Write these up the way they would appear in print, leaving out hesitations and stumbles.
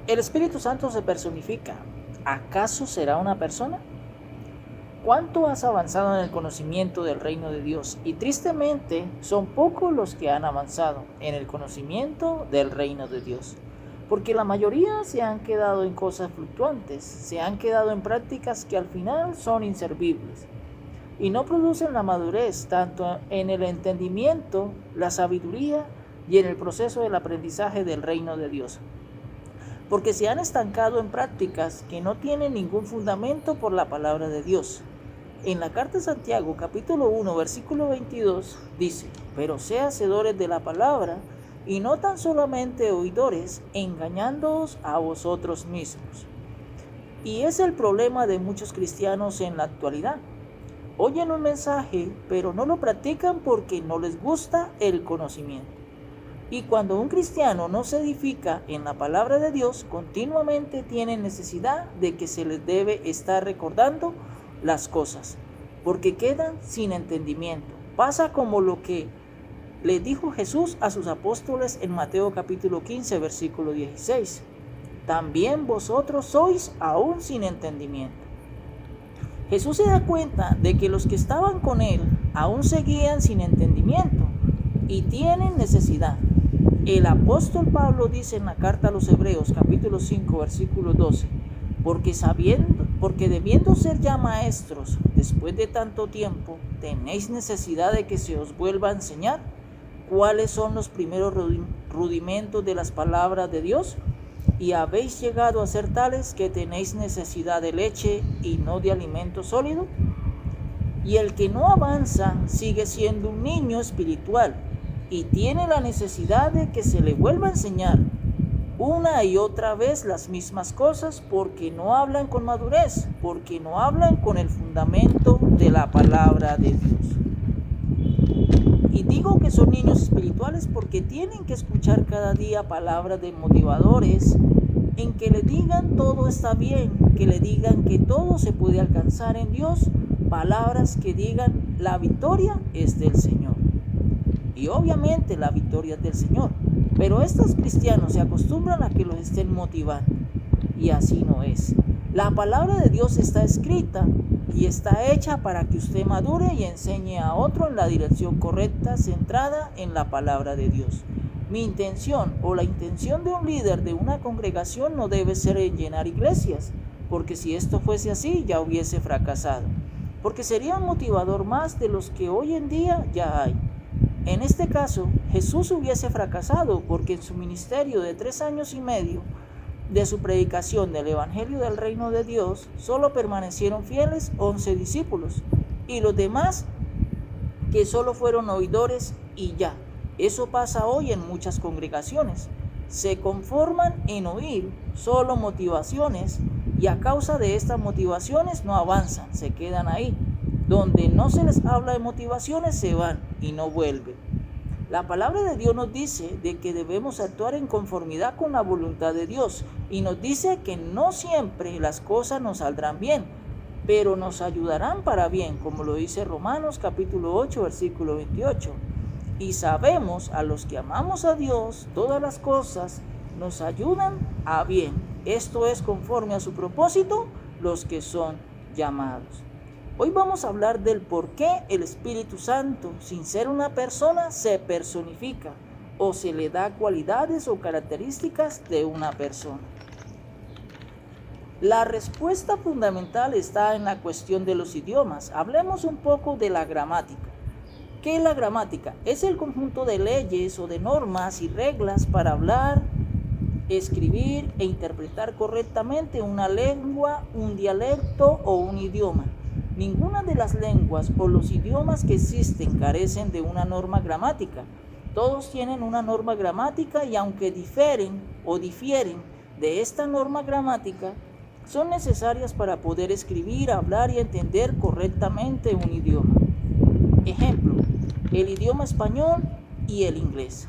El Espíritu Santo se personifica. ¿Acaso será una persona? ¿Cuánto has avanzado en el conocimiento del reino de Dios? Y tristemente son pocos los que han avanzado en el conocimiento del reino de Dios. Porque la mayoría se han quedado en cosas fluctuantes, se han quedado en prácticas que al final son inservibles y no producen la madurez tanto en el entendimiento, la sabiduría y en el proceso del aprendizaje del reino de Dios. Porque se han estancado en prácticas que no tienen ningún fundamento por la palabra de Dios. En la carta de Santiago, capítulo 1, versículo 22, dice: pero sé hacedores de la palabra, y no tan solamente oidores, engañándoos a vosotros mismos. Y es el problema de muchos cristianos en la actualidad. Oyen un mensaje, pero no lo practican porque no les gusta el conocimiento. Y cuando un cristiano no se edifica en la palabra de Dios, continuamente tiene necesidad de que se les debe estar recordando las cosas, porque quedan sin entendimiento. Pasa como lo que le dijo Jesús a sus apóstoles en Mateo capítulo 15, versículo 16. También vosotros sois aún sin entendimiento. Jesús se da cuenta de que los que estaban con él aún seguían sin entendimiento y tienen necesidad. El apóstol Pablo dice en la carta a los Hebreos capítulo 5 versículo 12: porque debiendo ser ya maestros después de tanto tiempo, tenéis necesidad de que se os vuelva a enseñar cuáles son los primeros rudimentos de las palabras de Dios, y habéis llegado a ser tales que tenéis necesidad de leche y no de alimento sólido. Y el que no avanza sigue siendo un niño espiritual y tiene la necesidad de que se le vuelva a enseñar una y otra vez las mismas cosas, porque no hablan con madurez, porque no hablan con el fundamento de la palabra de Dios. Y digo que son niños espirituales porque tienen que escuchar cada día palabras de motivadores en que le digan todo está bien, que le digan que todo se puede alcanzar en Dios, palabras que digan la victoria es del Señor. Y obviamente la victoria es del Señor, pero estos cristianos se acostumbran a que los estén motivando, y así no es. La palabra de Dios está escrita y está hecha para que usted madure y enseñe a otro en la dirección correcta, centrada en la palabra de Dios. Mi intención o la intención de un líder de una congregación no debe ser en llenar iglesias, porque si esto fuese así ya hubiese fracasado, porque sería un motivador más de los que hoy en día ya hay. En este caso, Jesús hubiese fracasado porque en su ministerio de 3 años y medio de su predicación del Evangelio del Reino de Dios, solo permanecieron fieles 11 discípulos y los demás que solo fueron oidores y ya. Eso pasa hoy en muchas congregaciones. Se conforman en oír solo motivaciones y a causa de estas motivaciones no avanzan, se quedan ahí. Donde no se les habla de motivaciones se van y no vuelven. La palabra de Dios nos dice de que debemos actuar en conformidad con la voluntad de Dios y nos dice que no siempre las cosas nos saldrán bien, pero nos ayudarán para bien, como lo dice Romanos capítulo 8 versículo 28. Y sabemos a los que amamos a Dios, todas las cosas nos ayudan a bien. Esto es conforme a su propósito, los que son llamados. Hoy vamos a hablar del por qué el Espíritu Santo, sin ser una persona, se personifica o se le da cualidades o características de una persona. La respuesta fundamental está en la cuestión de los idiomas. Hablemos un poco de la gramática. ¿Qué es la gramática? Es el conjunto de leyes o de normas y reglas para hablar, escribir e interpretar correctamente una lengua, un dialecto o un idioma. Ninguna de las lenguas o los idiomas que existen carecen de una norma gramática. Todos tienen una norma gramática y aunque difieren de esta norma gramática, son necesarias para poder escribir, hablar y entender correctamente un idioma. Ejemplo, el idioma español y el inglés.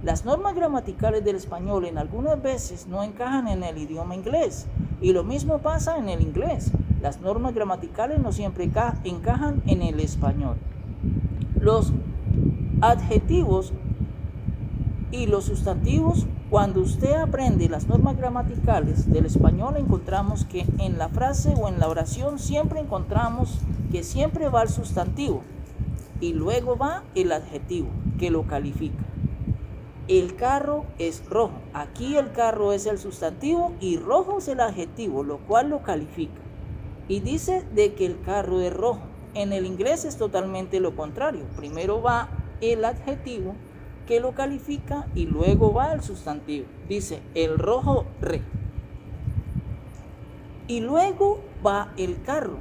Las normas gramaticales del español en algunas veces no encajan en el idioma inglés y lo mismo pasa en el inglés. Las normas gramaticales no siempre encajan en el español. Los adjetivos Y los sustantivos, cuando usted aprende las normas gramaticales del español, encontramos que en la frase o en la oración siempre encontramos que siempre va el sustantivo y luego va el adjetivo que lo califica. El carro es rojo. Aquí el carro es el sustantivo y rojo es el adjetivo, lo cual lo califica. Y dice de que el carro es rojo. En el inglés es totalmente lo contrario. Primero va el adjetivo que lo califica y luego va el sustantivo. Dice el rojo re. Y luego va el carro.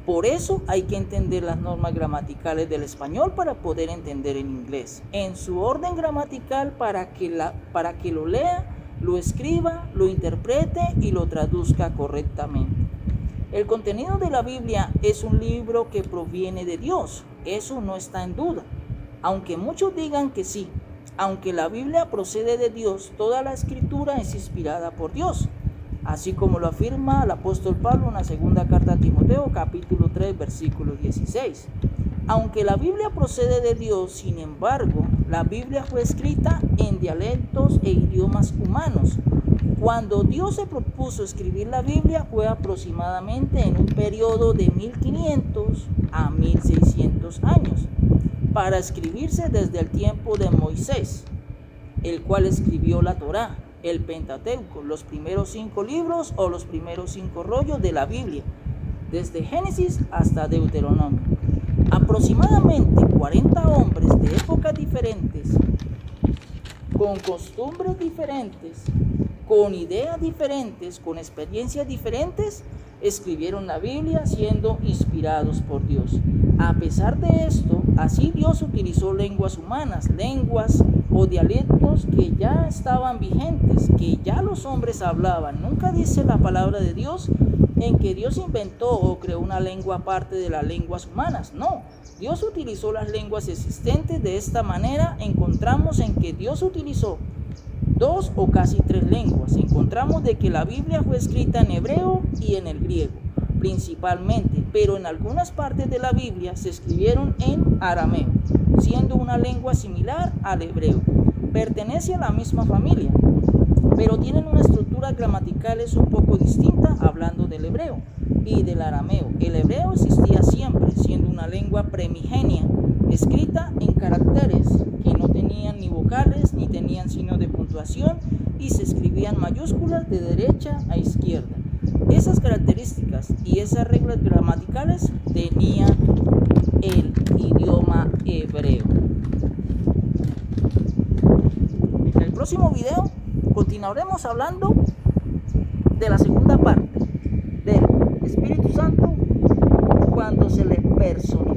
Por eso hay que entender las normas gramaticales del español para poder entender el inglés. En su orden gramatical para que lo lea, lo escriba, lo interprete y lo traduzca correctamente. El contenido de la Biblia es un libro que proviene de Dios. Eso no está en duda. Aunque muchos digan que sí, aunque la Biblia procede de Dios, toda la escritura es inspirada por Dios, así como lo afirma el apóstol Pablo en la segunda carta a Timoteo, capítulo 3, versículo 16. Aunque la Biblia procede de Dios, sin embargo, la Biblia fue escrita en dialectos e idiomas humanos. Cuando Dios se propuso escribir la Biblia fue aproximadamente en un periodo de 1500 a 1600 años. Para escribirse desde el tiempo de Moisés, el cual escribió la Torá, el Pentateuco, los primeros 5 libros o los primeros 5 rollos de la Biblia, desde Génesis hasta Deuteronomio. Aproximadamente 40 hombres de épocas diferentes, con costumbres diferentes, con ideas diferentes, con experiencias diferentes, escribieron la Biblia siendo inspirados por Dios. A pesar de esto, así Dios utilizó lenguas humanas, lenguas o dialectos que ya estaban vigentes, que ya los hombres hablaban. Nunca dice la palabra de Dios en que Dios inventó o creó una lengua aparte de las lenguas humanas. No, Dios utilizó las lenguas existentes. De esta manera encontramos en que Dios utilizó 2 o casi 3 lenguas. Encontramos de que la Biblia fue escrita en hebreo y en el griego principalmente, pero en algunas partes de la Biblia se escribieron en arameo, siendo una lengua similar al hebreo. Pertenece a la misma familia, pero tienen una estructura gramaticales un poco distinta hablando del hebreo y del arameo. El hebreo existía siempre, siendo una lengua primigenia, escrita en caracteres que no tenían ni vocales ni tenían signos de puntuación y se escribían mayúsculas de derecha a izquierda. Esas características y esas reglas gramaticales tenía el idioma hebreo. En el próximo video continuaremos hablando de la segunda parte del Espíritu Santo cuando se le personifica.